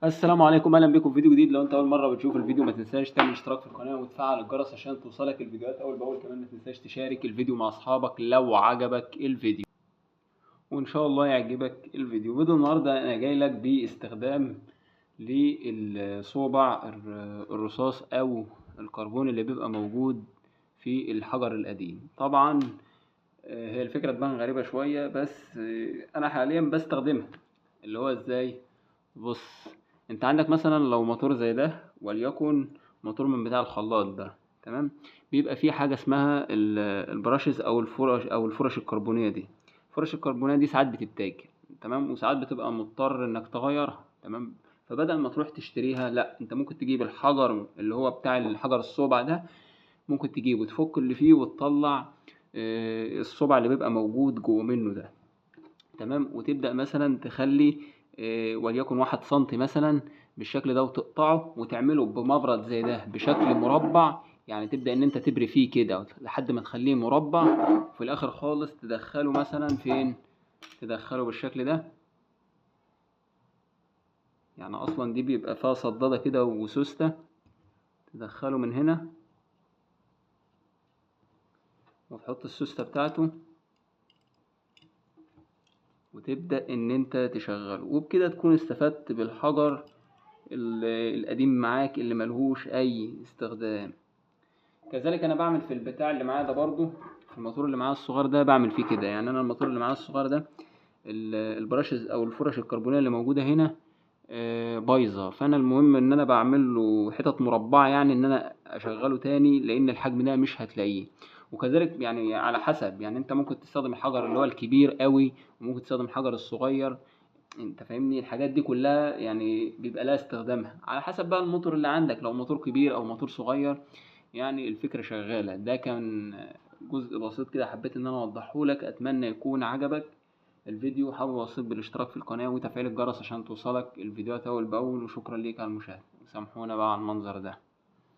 السلام عليكم، اهلا بكم في فيديو جديد. لو انت اول مره بتشوف الفيديو ما تنساش تعمل اشتراك في القناه وتفعل الجرس عشان توصلك الفيديوهات اول باول. كمان ما تنساش تشارك الفيديو مع اصحابك لو عجبك الفيديو، وان شاء الله يعجبك الفيديو. النهارده انا جاي لك باستخدام للصوبع الرصاص او الكربون اللي بيبقى موجود في الحجر القديم. طبعا هي الفكره تبان غريبه شويه، بس انا حاليا بستخدمها. اللي هو ازاي؟ بص، انت عندك مثلا لو موتور زي ده، وليكن موتور من بتاع الخلاط ده، تمام؟ بيبقى فيه حاجه اسمها البراشز او الفرش الكربونيه دي. الفرش الكربونيه دي ساعات بتتاكل، تمام، وساعات بتبقى مضطر انك تغيرها، تمام. فبدل ما تروح تشتريها، لا، انت ممكن تجيب الحجر اللي هو بتاع الحجر الصوبع ده. ممكن تجيبه تفك اللي فيه وتطلع الصوبع اللي بيبقى موجود جوه منه ده، تمام. وتبدأ مثلا تخلي وليكن 1 سنتي مثلا بالشكل ده، وتقطعه وتعمله بمبرد زي ده بشكل مربع. يعني تبدأ ان انت تبري فيه كده لحد ما تخليه مربع، وفي الاخر خالص تدخله مثلا فين؟ تدخله بالشكل ده. يعني اصلا دي بيبقى فيها صدادة كده وسوستة، تدخله من هنا وتحط السوستة بتاعته، وتبدأ ان انت تشغله، وبكده تكون استفدت بالحجر القديم معاك اللي ملهوش اي استخدام. كذلك انا بعمل في البتاع اللي معايا ده برضو، في الموتور اللي معايا الصغير ده بعمل فيه كده. يعني انا الموتور اللي معايا الصغير ده، البراشز او الفرش الكربونيه اللي موجوده هنا بايظه. فانا المهم ان انا بعمل له حتت مربعه، يعني ان انا اشغله تاني، لان الحجم ده مش هتلاقيه. وكذلك يعني على حسب، يعني انت ممكن تستخدم الحجر اللي هو الكبير قوي، وممكن تستخدم الحجر الصغير. انت فاهمني؟ الحاجات دي كلها يعني بيبقى لها استخدامها على حسب بقى الموتور اللي عندك، لو موتور كبير او موتور صغير. يعني الفكرة شغالة. ده كان جزء بسيط كده حبيت ان انا اوضحه لك، اتمنى يكون عجبك الفيديو. حابب اوصيك بالاشتراك في القناة وتفعيل الجرس عشان توصلك الفيديوهات اول باول. وشكرا ليك على المشاهدة، سامحونا بقى على المنظر ده.